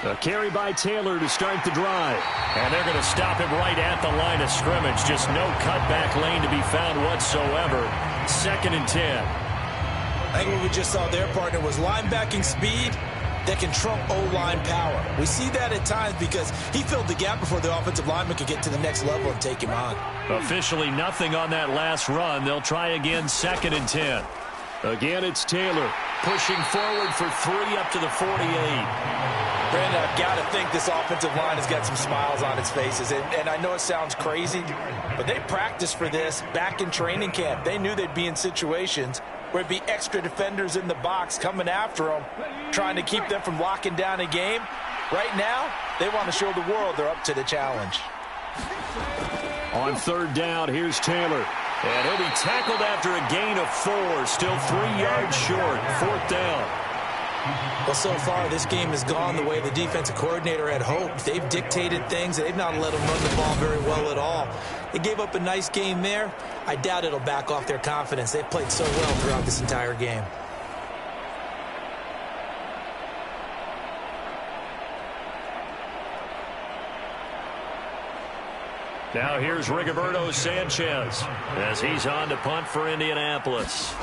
A carry by Taylor to start the drive. And they're going to stop him right at the line of scrimmage. Just no cutback lane to be found whatsoever. 2nd and 10. I think what we just saw there, partner, was linebacking speed that can trump O-line power. We see that at times because he filled the gap before the offensive lineman could get to the next level and take him on. Officially nothing on that last run. They'll try again 2nd and 10. Again, it's Taylor pushing forward for 3 up to the 48. Brandon, I've got to think this offensive line has got some smiles on its faces. And I know it sounds crazy, but they practiced for this back in training camp. They knew they'd be in situations where it'd be extra defenders in the box coming after them, trying to keep them from locking down a game. Right now, they want to show the world they're up to the challenge. On 3rd down, here's Taylor. And he'll be tackled after a gain of 4. Still 3 yards short. 4th down. Well, so far, this game has gone the way the defensive coordinator had hoped. They've dictated things. They've not let them run the ball very well at all. They gave up a nice game there. I doubt it'll back off their confidence. They've played so well throughout this entire game. Now here's Rigoberto Sanchez as he's on to punt for Indianapolis.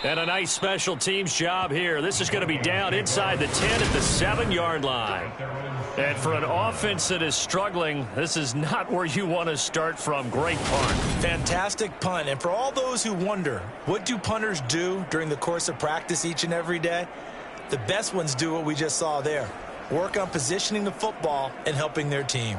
And a nice special teams job here. This is going to be down inside the 10 at the 7-yard line. And for an offense that is struggling, this is not where you want to start from. Great punt. Fantastic punt. And for all those who wonder, what do punters do during the course of practice each and every day? The best ones do what we just saw there. Work on positioning the football and helping their team.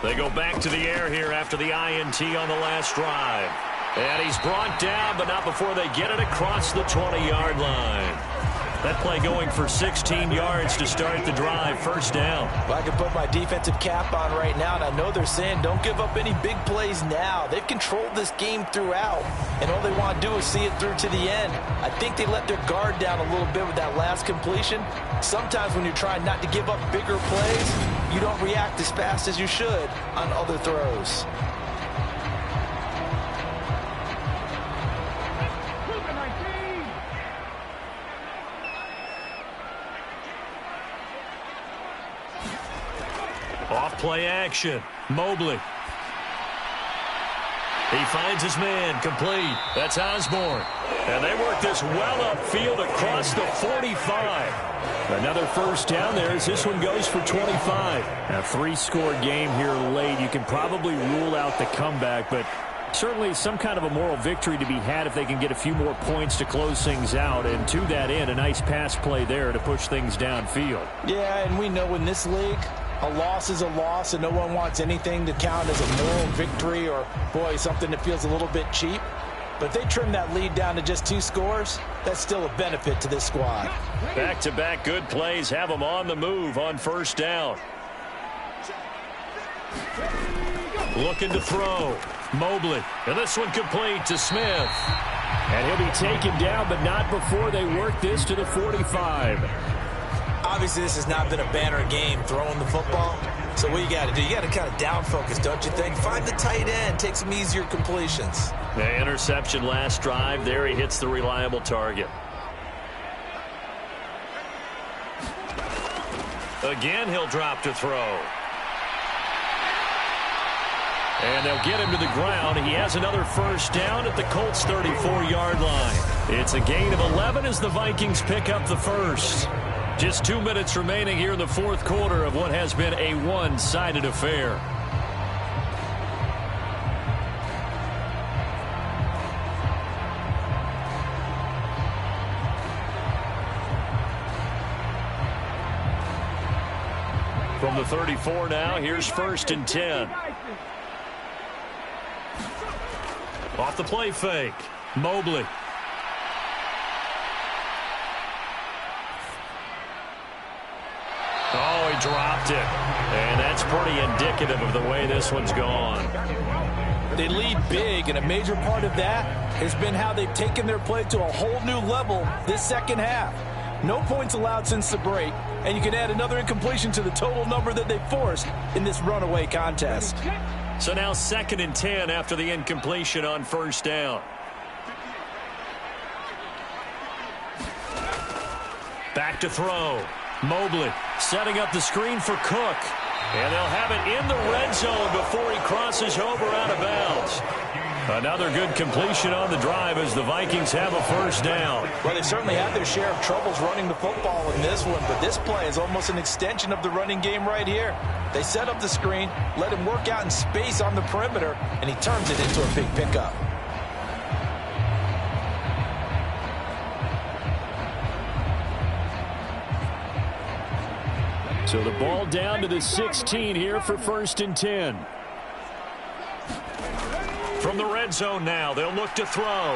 They go back to the air here after the INT on the last drive. And he's brought down, but not before they get it across the 20-yard line. That play going for 16 yards to start the drive. 1st down. Well, I can put my defensive cap on right now, and I know they're saying don't give up any big plays now. They've controlled this game throughout, and all they want to do is see it through to the end. I think they let their guard down a little bit with that last completion. Sometimes when you're trying not to give up bigger plays, you don't react as fast as you should on other throws. Off play action. Mobley. He finds his man, complete. That's Osborne. And they work this well upfield across the 45. Another first down there as this one goes for 25. A 3-score game here late. You can probably rule out the comeback, but certainly some kind of a moral victory to be had if they can get a few more points to close things out. And to that end, a nice pass play there to push things downfield. Yeah, and we know in this league, a loss is a loss, and no one wants anything to count as a moral victory or, boy, something that feels a little bit cheap. But if they trim that lead down to just 2 scores, that's still a benefit to this squad. Back-to-back good plays have them on the move on first down. Looking to throw. Mobley. And this one complete to Smith. And he'll be taken down, but not before they work this to the 45. Obviously, this has not been a banner game throwing the football. So what you got to do, you got to kind of down focus, don't you think? Find the tight end, take some easier completions. The interception last drive. There he hits the reliable target. Again, he'll drop to throw. And they'll get him to the ground. He has another first down at the Colts' 34-yard line. It's a gain of 11 as the Vikings pick up the first. Just 2 minutes remaining here in the fourth quarter of what has been a one-sided affair. From the 34 now, here's 1st and 10. Off the play fake. Mobley. Oh, he dropped it. And that's pretty indicative of the way this one's gone. They lead big, and a major part of that has been how they've taken their play to a whole new level this second half. No points allowed since the break, and you can add another incompletion to the total number that they forced in this runaway contest. So now 2nd and 10 after the incompletion on first down. Back to throw. Mobley setting up the screen for Cook. And they'll have it in the red zone before he crosses over out of bounds. Another good completion on the drive as the Vikings have a first down. Well, they certainly had their share of troubles running the football in this one, but this play is almost an extension of the running game right here. They set up the screen, let him work out in space on the perimeter, and he turns it into a big pickup. So the ball down to the 16 here for 1st and 10. From the red zone now, they'll look to throw.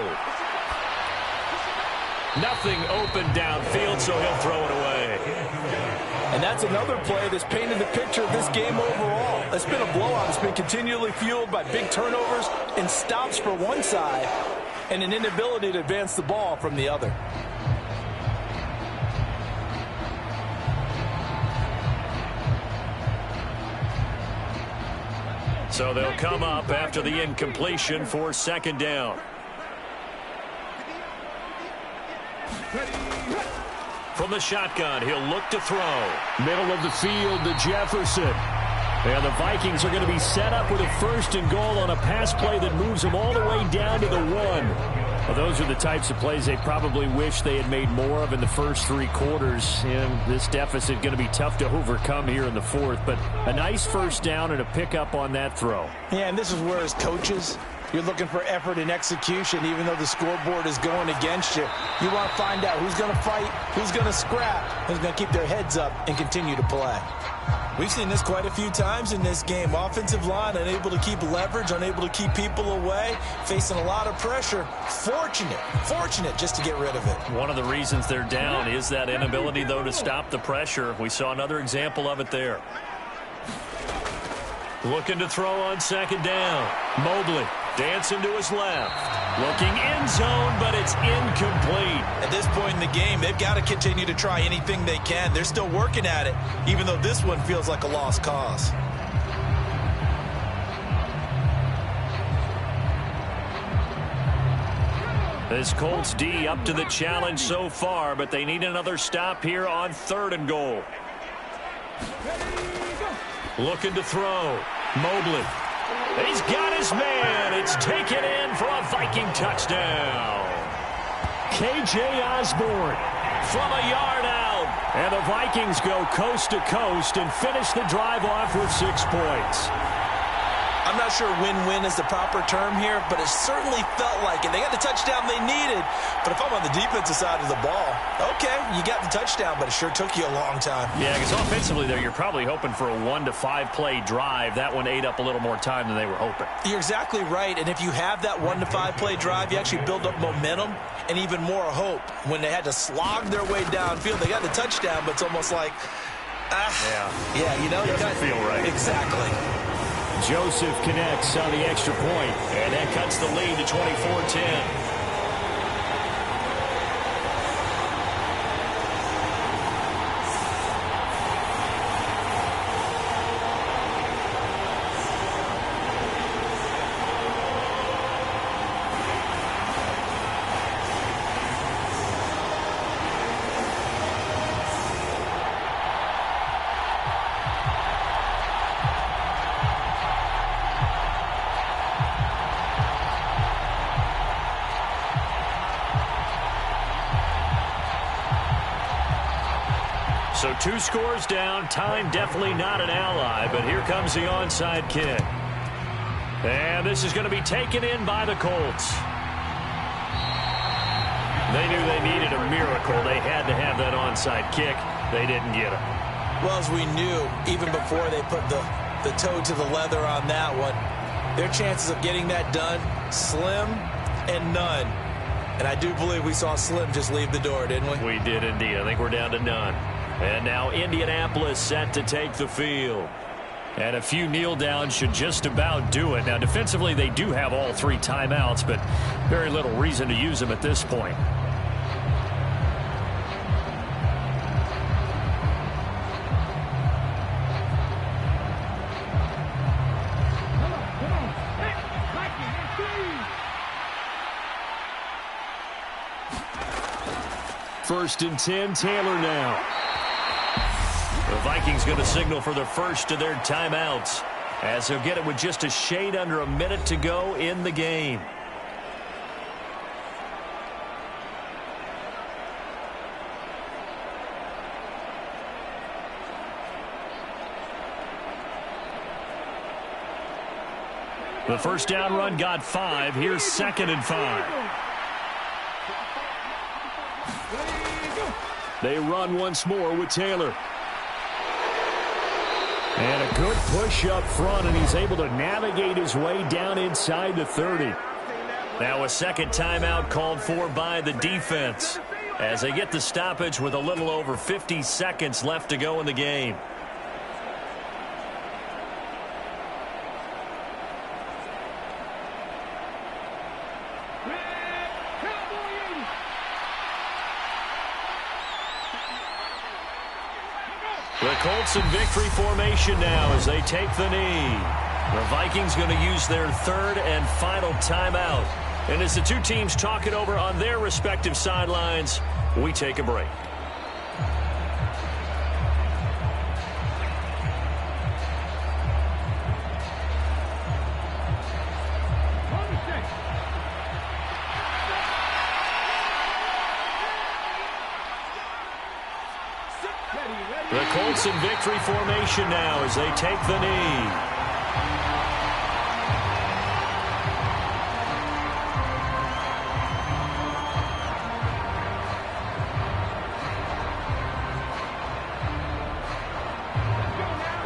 Nothing open downfield, so he'll throw it away. And that's another play that's painted the picture of this game overall. It's been a blowout. It's been continually fueled by big turnovers and stops for one side and an inability to advance the ball from the other. So they'll come up after the incompletion for 2nd down. From the shotgun, he'll look to throw. Middle of the field to Jefferson. And the Vikings are going to be set up with a 1st and goal on a pass play that moves them all the way down to the 1. Well, those are the types of plays they probably wish they had made more of in the first 3 quarters. And this deficit going to be tough to overcome here in the 4th. But a nice first down and a pickup on that throw. Yeah, and this is where as coaches, you're looking for effort and execution, even though the scoreboard is going against you. You want to find out who's going to fight, who's going to scrap, who's going to keep their heads up and continue to play. We've seen this quite a few times in this game. Offensive line unable to keep leverage, unable to keep people away, facing a lot of pressure. Fortunate just to get rid of it. One of the reasons they're down is that inability, though, to stop the pressure. We saw another example of it there. Looking to throw on 2nd down. Mobley dancing to his left. Looking end zone, but it's incomplete. At this point in the game, they've got to continue to try anything they can. They're still working at it, even though this one feels like a lost cause. This Colts D up to the challenge so far, but they need another stop here on 3rd and goal. Looking to throw. Mobley. He's got his man. It's taken in for a Viking touchdown. K.J. Osborne From a yard out. And the Vikings go coast to coast and finish the drive off with 6 points. I'm not sure win-win is the proper term here, but it certainly felt like it. They got the touchdown they needed, but if I'm on the defensive side of the ball, okay, you got the touchdown, but it sure took you a long time. Yeah, because offensively there, you're probably hoping for a 1 to 5 play drive. That one ate up a little more time than they were hoping. You're exactly right, and if you have that 1 to 5 play drive, you actually build up momentum and even more hope. When they had to slog their way downfield, they got the touchdown, but it's almost like, yeah, you know, it doesn't feel right. Exactly. Joseph connects on the extra point. And that cuts the lead to 24-10. So 2 scores down. Time definitely not an ally, but here comes the onside kick. And this is going to be taken in by the Colts. They knew they needed a miracle. They had to have that onside kick. They didn't get it. Well, as we knew, even before they put the toe to the leather on that one, their chances of getting that done, slim and none. And I do believe we saw Slim just leave the door, didn't we? We did indeed. I think we're down to none. And now Indianapolis set to take the field. And a few kneel downs should just about do it. Now, defensively, they do have all 3 timeouts, but very little reason to use them at this point. First and 10, Taylor now. The Vikings going to signal for the first of their timeouts, as they'll get it with just a shade under a minute to go in the game. The first down run got 5. Here's 2nd and 5. They run once more with Taylor. And a good push up front, and he's able to navigate his way down inside the 30. Now a second timeout called for by the defense, as they get the stoppage with a little over 50 seconds left to go in the game. The Colts in victory formation now as they take the knee. The Vikings going to use their 3rd and final timeout. And as the 2 teams talk it over on their respective sidelines, we take a break. The Colts in victory formation now as they take the knee.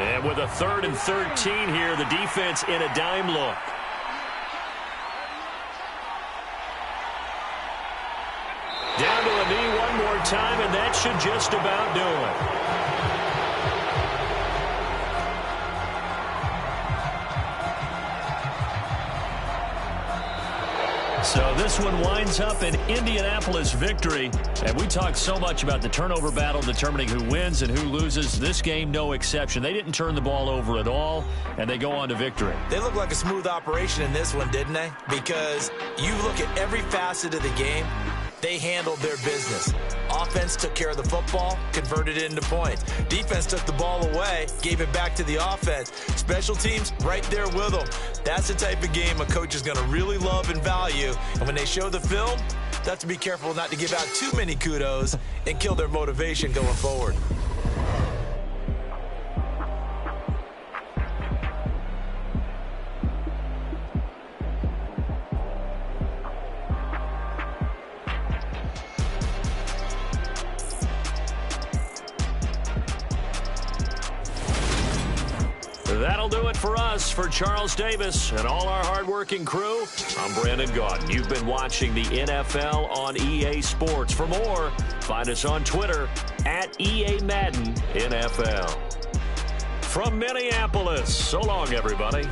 And with a 3rd and 13 here, the defense in a dime look. Down to a knee one more time, and that should just about do it. So this one winds up an Indianapolis victory. And we talk so much about the turnover battle determining who wins and who loses. This game, no exception. They didn't turn the ball over at all, and they go on to victory. They look like a smooth operation in this one, didn't they? Because you look at every facet of the game, they handled their business. Offense took care of the football, converted it into points. Defense took the ball away, gave it back to the offense. Special teams, right there with them. That's the type of game a coach is going to really love and value. And when they show the film, they have to be careful not to give out too many kudos and kill their motivation going forward. That'll do it for us. For Charles Davis and all our hardworking crew, I'm Brandon Gaudin. You've been watching the NFL on EA Sports. For more, find us on Twitter at EA Madden NFL. From Minneapolis, so long, everybody.